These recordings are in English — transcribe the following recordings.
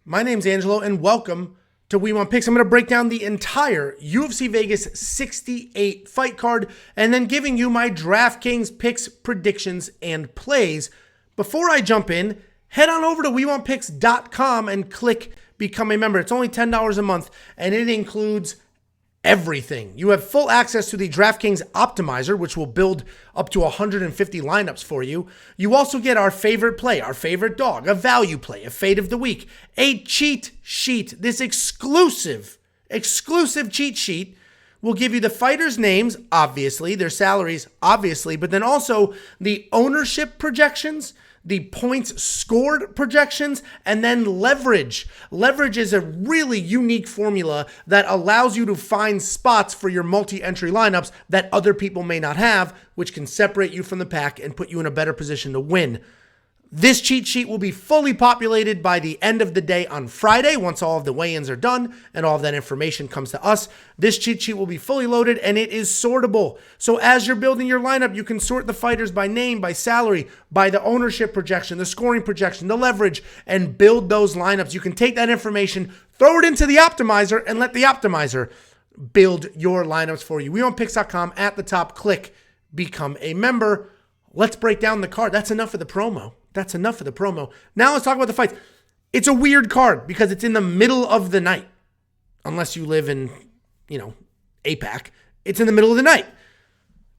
My name's Angelo, and welcome to We Want Picks. I'm going to break down the entire UFC Vegas 68 fight card and then giving you my DraftKings picks, predictions, and plays. Before I jump in, head on over to WeWantPicks.com and click Become a Member. It's only $10 a month, and it includes everything. You have full access to the DraftKings Optimizer, which will build up to 150 lineups for you. You also get our favorite play, our favorite dog, a value play, a fade of the week, a cheat sheet. This exclusive cheat sheet will give you the fighters' names, obviously, their salaries, obviously, but then also the ownership projections, the points scored projections, and then leverage. Leverage is a really unique formula that allows you to find spots for your multi-entry lineups that other people may not have, which can separate you from the pack and put you in a better position to win. This cheat sheet will be fully populated by the end of the day on Friday, once all of the weigh-ins are done and all of that information comes to us. This cheat sheet will be fully loaded and it is sortable. So as you're building your lineup, you can sort the fighters by name, by salary, by the ownership projection, the scoring projection, the leverage, and build those lineups. You can take that information, throw it into the optimizer, and let the optimizer build your lineups for you. WeWantPicks.com at the top, click Become a Member. Let's break down the card. That's enough of the promo. Now let's talk about the fights. It's a weird card because it's in the middle of the night. Unless you live in, APAC. It's in the middle of the night.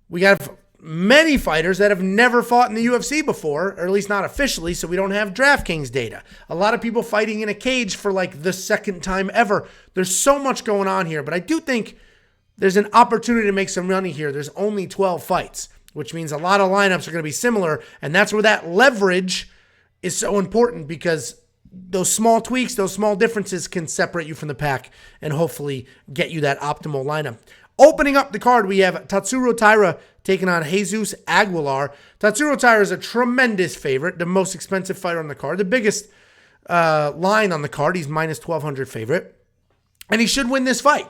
We got many fighters that have never fought in the UFC before, or at least not officially, so we don't have DraftKings data. A lot of people fighting in a cage for like the second time ever. There's so much going on here, but I do think there's an opportunity to make some money here. There's only 12 fights, which means a lot of lineups are going to be similar, and that's where that leverage is so important because those small tweaks, those small differences can separate you from the pack and hopefully get you that optimal lineup. Opening up the card, we have Tatsuro Taira taking on Jesus Aguilar. Tatsuro Taira is a tremendous favorite, the most expensive fighter on the card, the biggest line on the card. He's minus 1,200 favorite, and he should win this fight.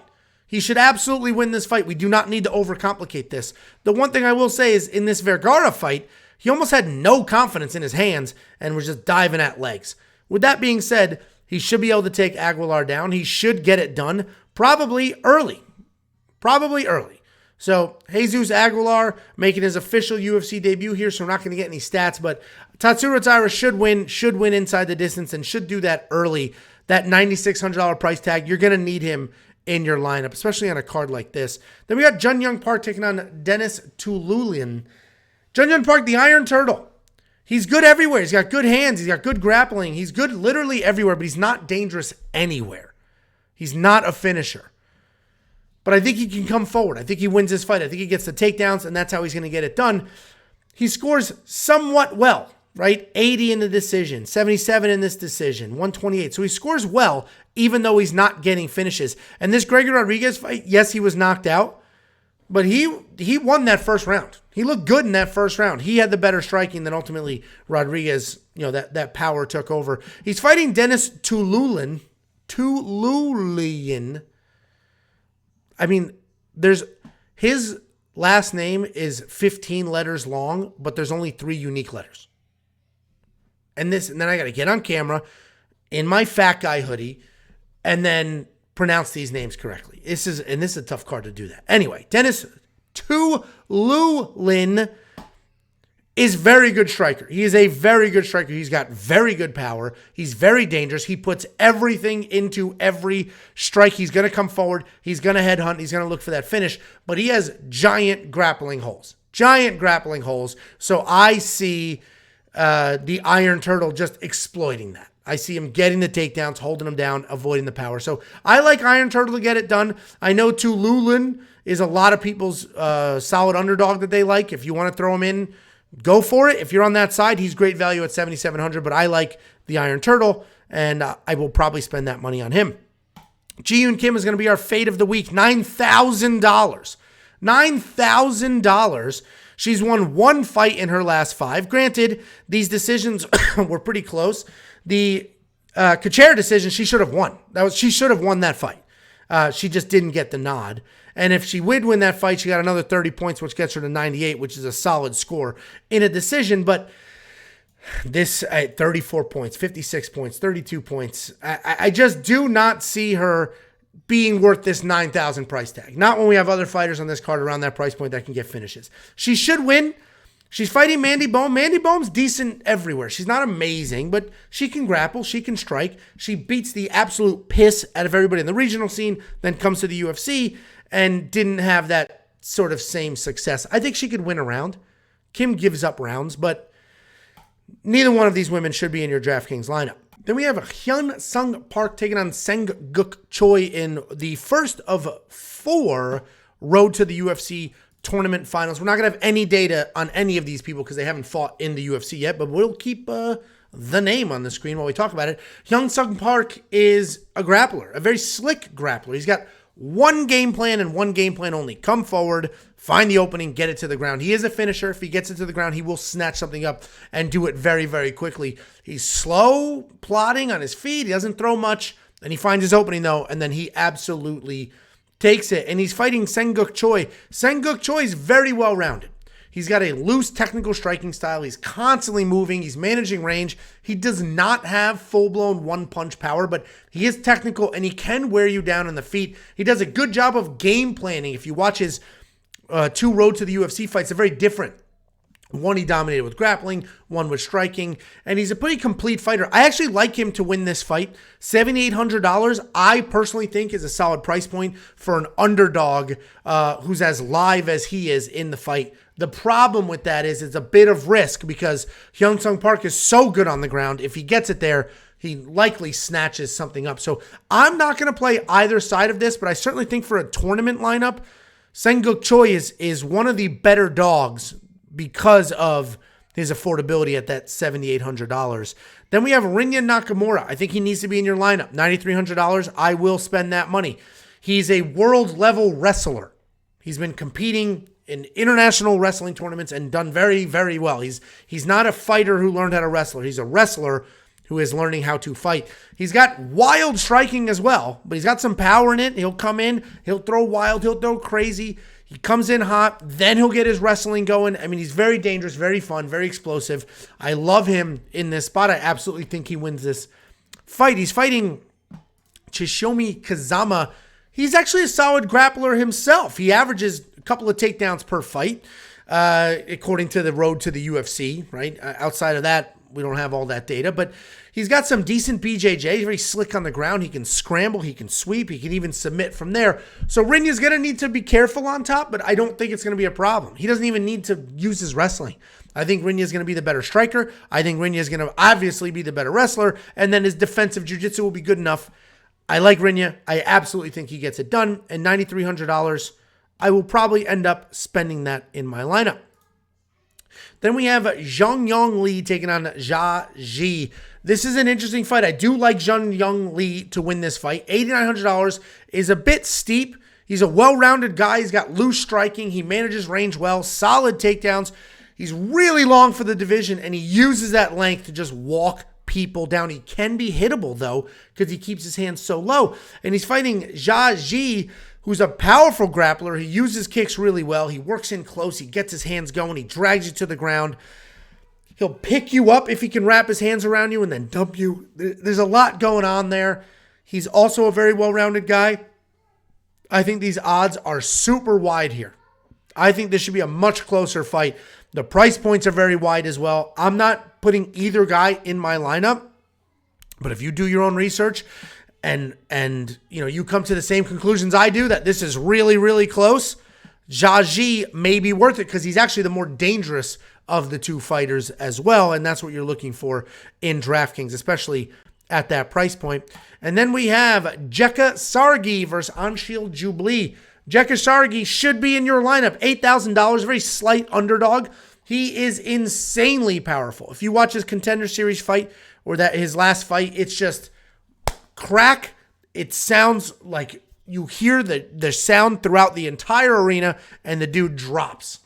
He should absolutely win this fight. We do not need to overcomplicate this. The one thing I will say is in this Vergara fight, he almost had no confidence in his hands and was just diving at legs. With that being said, he should be able to take Aguilar down. He should get it done probably early. So Jesus Aguilar making his official UFC debut here, so we're not going to get any stats, but Tatsuro Taira should win inside the distance and should do that early. That $9,600 price tag, you're going to need him in your lineup, especially on a card like this. Then we got Jung Park taking on Dennis Tu-lulian. Jung Park, the Iron Turtle. He's good everywhere. He's got good hands. He's got good grappling. He's good literally everywhere, but he's not dangerous anywhere. He's not a finisher. But I think he can come forward. I think he wins this fight. I think he gets the takedowns, and that's how he's going to get it done. He scores somewhat well, right? 80 in the decision, 77 in this decision, 128. So he scores well, even though he's not getting finishes. And this Gregory Rodriguez fight, yes, he was knocked out, but he won that first round. He looked good in that first round. He had the better striking than ultimately Rodriguez, that power took over. He's fighting Dennis Tu-lulian. I mean, his last name is 15 letters long, but there's only 3 unique letters. And then I got to get on camera in my fat guy hoodie and then pronounce these names correctly. This is a tough card to do that. Anyway, Dennis Tu-lulian is very good striker. He is a very good striker. He's got very good power. He's very dangerous. He puts everything into every strike. He's going to come forward. He's going to headhunt. He's going to look for that finish. But he has giant grappling holes. So I see the Iron Turtle just exploiting that. I see him getting the takedowns, holding him down, avoiding the power. So I like Iron Turtle to get it done. I know Tu-lulian is a lot of people's solid underdog that they like. If you want to throw him in, go for it. If you're on that side, he's great value at 7,700, but I like the Iron Turtle, and I will probably spend that money on him. Ji-Yoon Kim is going to be our fade of the week, $9,000. $9,000. She's won 1 fight in her last 5. Granted, these decisions were pretty close. The Kachera decision, she should have won. She should have won that fight. She just didn't get the nod. And if she would win that fight, she got another 30 points, which gets her to 98, which is a solid score in a decision. But This at 34 points, 56 points, 32 points. I just do not see her being worth this 9,000 price tag. Not when we have other fighters on this card around that price point that can get finishes. She should win. She's fighting Mandy Bohm. Mandy Bohm's decent everywhere. She's not amazing, but she can grapple. She can strike. She beats the absolute piss out of everybody in the regional scene, then comes to the UFC and didn't have that sort of same success. I think she could win a round. Kim gives up rounds, but neither one of these women should be in your DraftKings lineup. Then we have Hyun Sung Park taking on Sang-guk Choi in the first of 4 Road to the UFC tournament finals. We're not going to have any data on any of these people because they haven't fought in the UFC yet, but we'll keep the name on the screen while we talk about it. Hyun Sung Park is a grappler, a very slick grappler. He's got one game plan and one game plan only. Come forward, find the opening, get it to the ground. He is a finisher. If he gets it to the ground, he will snatch something up and do it very, very quickly. He's slow, plodding on his feet. He doesn't throw much, and he finds his opening, though, and then he absolutely takes it. And he's fighting Sang-guk Choi. Sang-guk Choi is very well-rounded. He's got a loose technical striking style. He's constantly moving. He's managing range. He does not have full-blown one-punch power, but he is technical, and he can wear you down on the feet. He does a good job of game planning. If you watch his 2 Road to the UFC fights, they're very different. One he dominated with grappling, one with striking, and he's a pretty complete fighter. I actually like him to win this fight. $7,800, I personally think is a solid price point for an underdog who's as live as he is in the fight. The problem with that is it's a bit of risk because Hyun Sung Park is so good on the ground. If he gets it there, he likely snatches something up. So I'm not going to play either side of this, but I certainly think for a tournament lineup, Sang-guk Choi is one of the better dogs because of his affordability at that $7,800. Then we have Rinya Nakamura. I think he needs to be in your lineup. $9,300. I will spend that money. He's a world-level wrestler. He's been competing in international wrestling tournaments and done very, very well. He's not a fighter who learned how to wrestle. He's a wrestler who is learning how to fight. He's got wild striking as well, but he's got some power in it. He'll come in, he'll throw wild, he'll throw crazy. He comes in hot, then he'll get his wrestling going. I mean, he's very dangerous, very fun, very explosive. I love him in this spot. I absolutely think he wins this fight. He's fighting Chishomi Kazama. He's actually a solid grappler himself. He averages a couple of takedowns per fight, according to the Road to the UFC, right? Outside of that, we don't have all that data, but he's got some decent BJJ. He's very slick on the ground. He can scramble. He can sweep. He can even submit from there. So Rinya's going to need to be careful on top, but I don't think it's going to be a problem. He doesn't even need to use his wrestling. I think Rinya's going to be the better striker. I think Rinya's going to obviously be the better wrestler, and then his defensive jiu-jitsu will be good enough. I like Rinya. I absolutely think he gets it done. And $9,300, I will probably end up spending that in my lineup. Then we have Zhang Yong Lee taking on Jia Ji. This is an interesting fight. I do like Zhang Yong Lee to win this fight. $8,900 is a bit steep. He's a well-rounded guy. He's got loose striking. He manages range well. Solid takedowns. He's really long for the division, and he uses that length to just walk people down. He can be hittable, though, because he keeps his hands so low. And he's fighting Jia Ji, who's a powerful grappler. He uses kicks really well. He works in close. He gets his hands going. He drags you to the ground. He'll pick you up if he can wrap his hands around you and then dump you. There's a lot going on there. He's also a very well-rounded guy. I think these odds are super wide here. I think this should be a much closer fight. The price points are very wide as well. I'm not putting either guy in my lineup, but if you do your own research and you come to the same conclusions I do, that this is really, really close, Jia Ji may be worth it because he's actually the more dangerous of the two fighters as well, and that's what you're looking for in DraftKings, especially at that price point. And then we have Jekka Sargee versus Anshil Jubilee. Jekka Sargee should be in your lineup. $8,000, very slight underdog. He is insanely powerful. If you watch his Contender Series fight or his last fight, it's just crack. It sounds like you hear the sound throughout the entire arena, and the dude drops.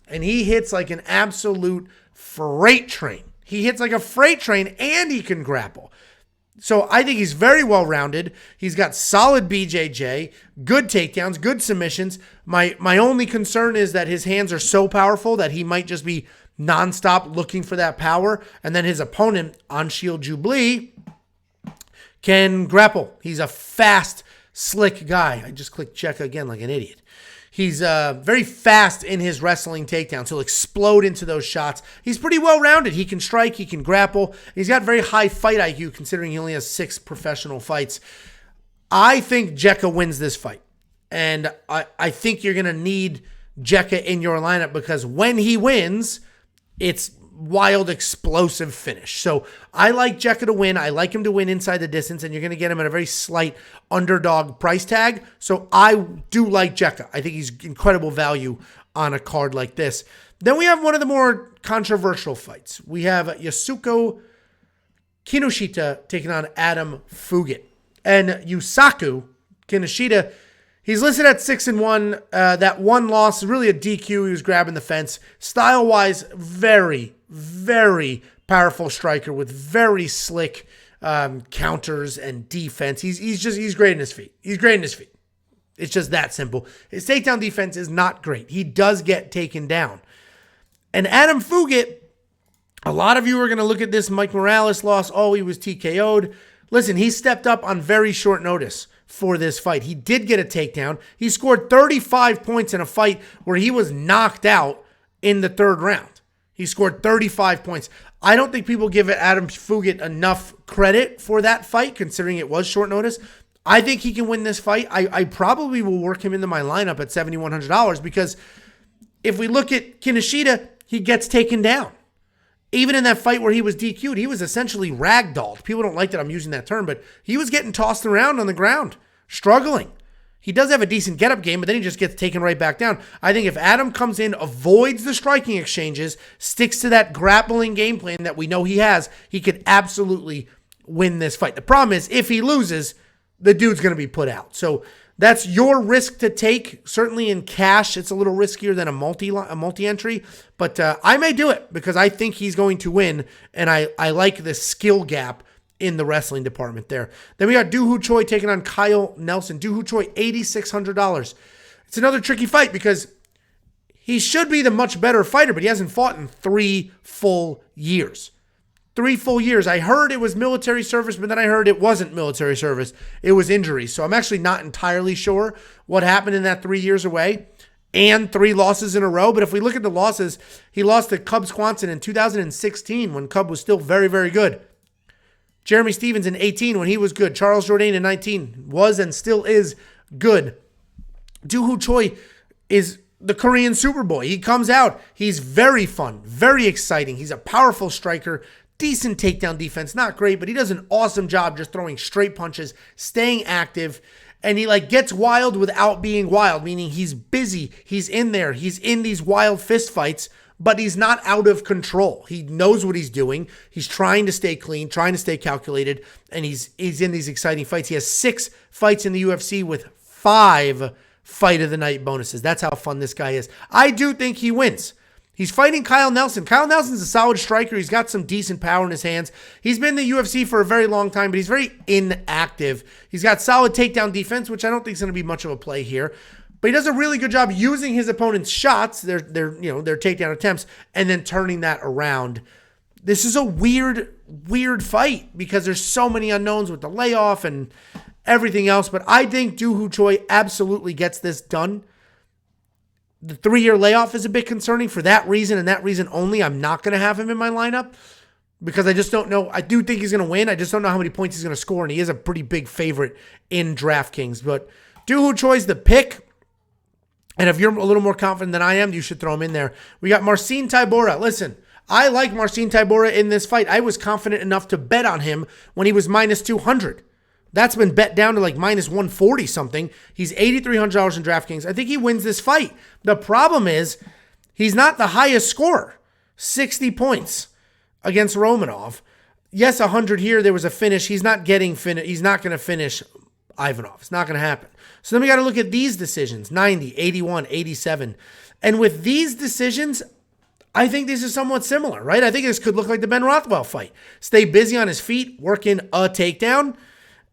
And he hits like an absolute freight train. He hits like a freight train, and he can grapple. So I think he's very well-rounded. He's got solid BJJ, good takedowns, good submissions. My only concern is that his hands are so powerful that he might just be nonstop looking for that power. And then his opponent, on-shield Jubilee, can grapple. He's a fast, slick guy. I just clicked check again like an idiot. He's very fast in his wrestling takedowns. He'll explode into those shots. He's pretty well-rounded. He can strike. He can grapple. He's got very high fight IQ considering he only has 6 professional fights. I think Jekka wins this fight. And I think you're going to need Jekka in your lineup because when he wins, it's wild, explosive finish. So I like Jekka to win. I like him to win inside the distance, and you're going to get him at a very slight underdog price tag. So I do like Jekka. I think he's incredible value on a card like this. Then we have one of the more controversial fights. We have Yasuko Kinoshita taking on Adam Fugitt. And Yusaku Kinoshita, he's listed at 6-1. That one loss is really a DQ. He was grabbing the fence. Style-wise, very, very powerful striker with very slick counters and defense. He's great in his feet. He's great in his feet. It's just that simple. His takedown defense is not great. He does get taken down. And Adam Fugitt, a lot of you are going to look at this Mike Morales loss. Oh, he was TKO'd. Listen, he stepped up on very short notice for this fight. He did get a takedown. He scored 35 points in a fight where he was knocked out in the 3rd round. He scored 35 points. I don't think people give Adam Fugitt enough credit for that fight, considering it was short notice. I think he can win this fight. I probably will work him into my lineup at $7,100 because if we look at Kinoshita, he gets taken down. Even in that fight where he was DQ'd, he was essentially ragdolled. People don't like that I'm using that term, but he was getting tossed around on the ground, struggling. He does have a decent get-up game, but then he just gets taken right back down. I think if Adam comes in, avoids the striking exchanges, sticks to that grappling game plan that we know he has, he could absolutely win this fight. The problem is, if he loses, the dude's going to be put out. So that's your risk to take. Certainly in cash, it's a little riskier than a multi-entry, but I may do it because I think he's going to win, and I like the skill gap in the wrestling department there. Then we got Doo-Hoo Choi taking on Kyle Nelson. Doo-Hoo Choi, $8,600. It's another tricky fight because he should be the much better fighter, but he hasn't fought in 3 full years. 3 full years. I heard it was military service, but then I heard it wasn't military service. It was injuries. So I'm actually not entirely sure what happened in that 3 years away and 3 losses in a row. But if we look at the losses, he lost to Cub Swanson in 2016 when Cub was still very, very good. Jeremy Stevens in 18 when he was good. Charles Jourdain in 19 was and still is good. Doo-Hoo Choi is the Korean Superboy. He comes out. He's very fun, very exciting. He's a powerful striker. Decent takedown defense, not great, but he does an awesome job just throwing straight punches, staying active, and he gets wild without being wild, meaning he's busy, he's in there, he's in these wild fist fights, but he's not out of control. He knows what he's doing. He's trying to stay clean, trying to stay calculated, and he's in these exciting fights. He has 6 fights in the UFC with 5 fight of the night bonuses. That's how fun this guy is. I do think he wins. He's fighting Kyle Nelson. Kyle Nelson's a solid striker. He's got some decent power in his hands. He's been in the UFC for a very long time, but he's very inactive. He's got solid takedown defense, which I don't think is going to be much of a play here. But he does a really good job using his opponent's shots, their takedown attempts, and then turning that around. This is a weird fight because there's so many unknowns with the layoff and everything else. But I think Doo-Hoo Choi absolutely gets this done. The 3-year layoff is a bit concerning for that reason and that reason only. I'm not going to have him in my lineup because I just don't know. I do think he's going to win. I just don't know how many points he's going to score, and he is a pretty big favorite in DraftKings. But Doo-Hoo Choi's the pick. And if you're a little more confident than I am, you should throw him in there. We got Marcin Tybura. Listen, I like Marcin Tybura in this fight. I was confident enough to bet on him when he was minus 200. That's been bet down to minus 140 something. He's $8,300 in DraftKings. I think he wins this fight. The problem is he's not the highest scorer. 60 points against Romanov. Yes, 100 here. There was a finish. He's not going to finish Ivanov. It's not going to happen. So then we got to look at these decisions. 90, 81, 87. And with these decisions, I think this is somewhat similar, right? I think this could look like the Ben Rothwell fight. Stay busy on his feet, work in a takedown,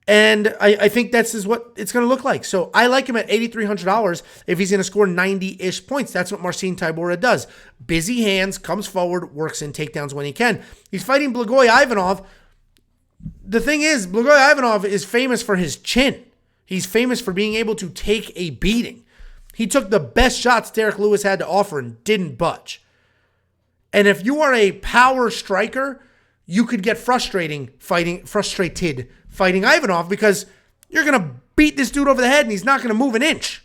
And I think that's is what it's going to look like. So I like him at $8,300 if he's going to score 90-ish points. That's what Marcin Tybura does. Busy hands, comes forward, works in takedowns when he can. He's fighting Blagoy Ivanov. The thing is, Blagoy Ivanov is famous for his chin. He's famous for being able to take a beating. He took the best shots Derek Lewis had to offer and didn't budge. And if you are a power striker, you could get frustrated fighting Ivanov because you're going to beat this dude over the head and he's not going to move an inch.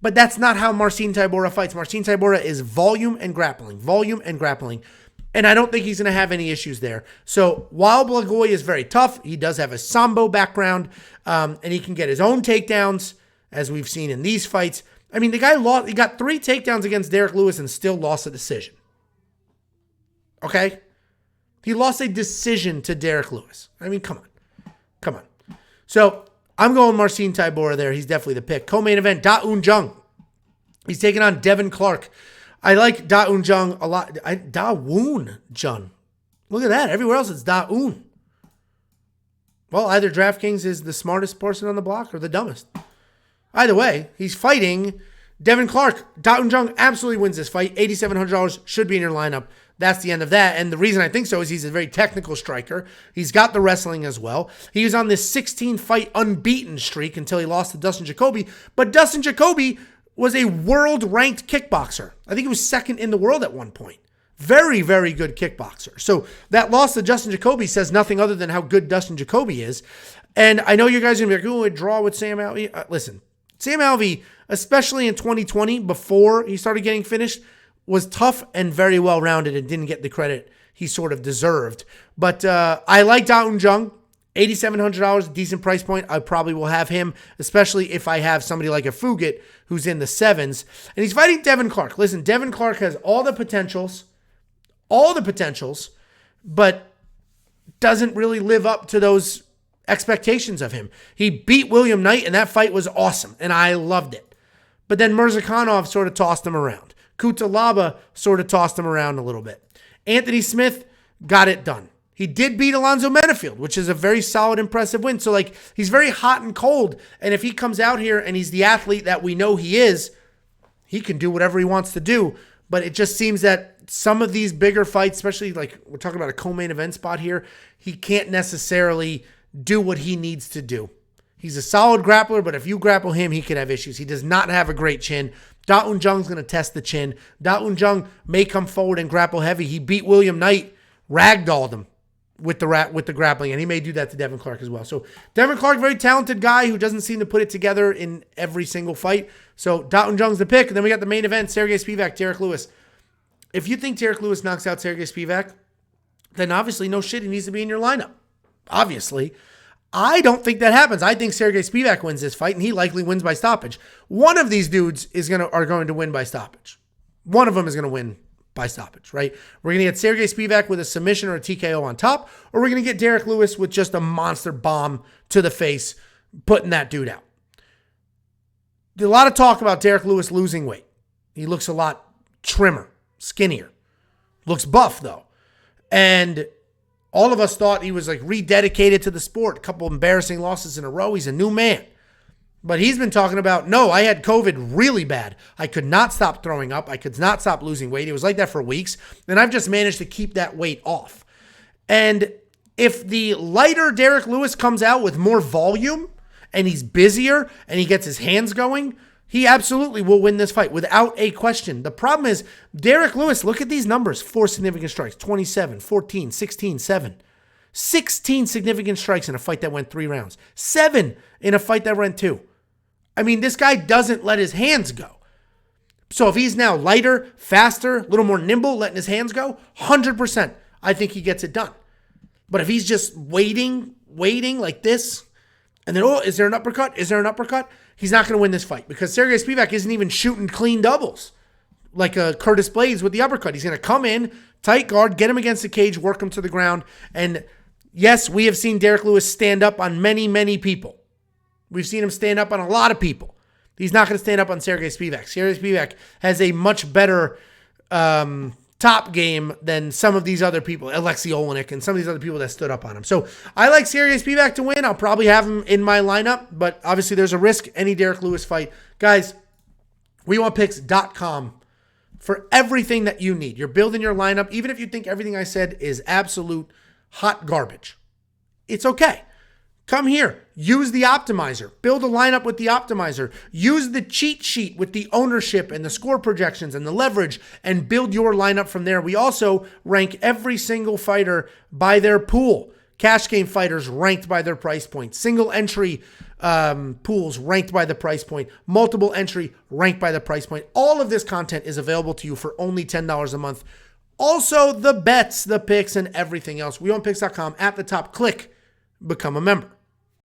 But that's not how Marcin Tybura fights. Marcin Tybura is volume and grappling. And I don't think he's going to have any issues there. So while Blagoy is very tough, he does have a Sambo background, and he can get his own takedowns, as we've seen in these fights. I mean, the guy he got 3 takedowns against Derek Lewis and still lost a decision. Okay? He lost a decision to Derek Lewis. I mean, come on. So I'm going Marcin Tybura there. He's definitely the pick. Co-main event, Da-Un Jung. He's taking on Devin Clark. I like Da-Un Jung a lot. Da-Un Jung. Look at that. Everywhere else it's Da-Un. Well, either DraftKings is the smartest person on the block or the dumbest. Either way, he's fighting Devin Clark. Da-Un Jung absolutely wins this fight. $8,700 should be in your lineup. That's the end of that. And the reason I think so is he's a very technical striker. He's got the wrestling as well. He was on this 16-fight unbeaten streak until he lost to Dustin Jacoby. But Dustin Jacoby was a world-ranked kickboxer. I think he was second in the world at one point. Very, very good kickboxer. So that loss to Dustin Jacoby says nothing other than how good Dustin Jacoby is. And I know you guys are going to be like, oh, a draw with Sam Alvey. Listen, Sam Alvey, especially in 2020, before he started getting finished, was tough and very well-rounded and didn't get the credit he sort of deserved. But I like Da-Un Jung. $8,700, decent price point. I probably will have him, especially if I have somebody like a Fugitt who's in the 7s. And he's fighting Devin Clark. Listen, Devin Clark has all the potentials, but doesn't really live up to those expectations of him. He beat William Knight, and that fight was awesome, and I loved it. But then Mirzakhanov sort of tossed him around. Kutalaba sort of tossed him around a little bit. Anthony Smith got it done. He did beat Alonzo Menafield, which is a very solid, impressive win. So, he's very hot and cold. And if he comes out here and he's the athlete that we know he is, he can do whatever he wants to do. But it just seems that some of these bigger fights, especially we're talking about a co-main event spot here, he can't necessarily do what he needs to do. He's a solid grappler, but if you grapple him, he could have issues. He does not have a great chin. Da-Un Jung's going to test the chin. Da-Un Jung may come forward and grapple heavy. He beat William Knight, ragdolled him with the grappling, and he may do that to Devin Clark as well. So Devin Clark, very talented guy who doesn't seem to put it together in every single fight. So Da-Un Jung's the pick. And then we got the main event, Sargee Spivak, Derek Lewis. If you think Derek Lewis knocks out Sargee Spivak, then obviously no shit, he needs to be in your lineup. Obviously. I don't think that happens. I think Sargee Spivak wins this fight, and he likely wins by stoppage. One of these dudes are going to win by stoppage. One of them is going to win by stoppage, right? We're going to get Sargee Spivak with a submission or a TKO on top, or we're going to get Derek Lewis with just a monster bomb to the face, putting that dude out. There's a lot of talk about Derek Lewis losing weight. He looks a lot trimmer, skinnier. Looks buff, though. And all of us thought he was rededicated to the sport. A couple embarrassing losses in a row. He's a new man. But he's been talking about, no, I had COVID really bad. I could not stop throwing up. I could not stop losing weight. It was like that for weeks. And I've just managed to keep that weight off. And if the lighter Derek Lewis comes out with more volume and he's busier and he gets his hands going, he absolutely will win this fight without a question. The problem is Derek Lewis, look at these numbers. 4 significant strikes, 27, 14, 16, 7. 16 significant strikes in a fight that went 3 rounds. 7 in a fight that went 2. I mean, this guy doesn't let his hands go. So if he's now lighter, faster, a little more nimble, letting his hands go, 100%, I think he gets it done. But if he's just waiting like this, and then, is there an uppercut? He's not going to win this fight because Sargee Spivak isn't even shooting clean doubles like Curtis Blades with the uppercut. He's going to come in, tight guard, get him against the cage, work him to the ground. And yes, we have seen Derek Lewis stand up on many, many people. We've seen him stand up on a lot of people. He's not going to stand up on Sargee Spivak. Sargee Spivak has a much better top game than some of these other people, Alexei Olenek and some of these other people that stood up on him. So I like Sergey Spivak to win. I'll probably have him in my lineup, but obviously there's a risk any Derek Lewis fight. Guys, WeWantPicks.com for everything that you need. You're building your lineup. Even if you think everything I said is absolute hot garbage, it's okay. Come here, use the optimizer, build a lineup with the optimizer, use the cheat sheet with the ownership and the score projections and the leverage, and build your lineup from there. We also rank every single fighter by their pool. Cash game fighters ranked by their price point. Single entry pools ranked by the price point. Multiple entry ranked by the price point. All of this content is available to you for only $10 a month. Also, the bets, the picks, and everything else. WeWantPicks.com. At the top, click Become a Member.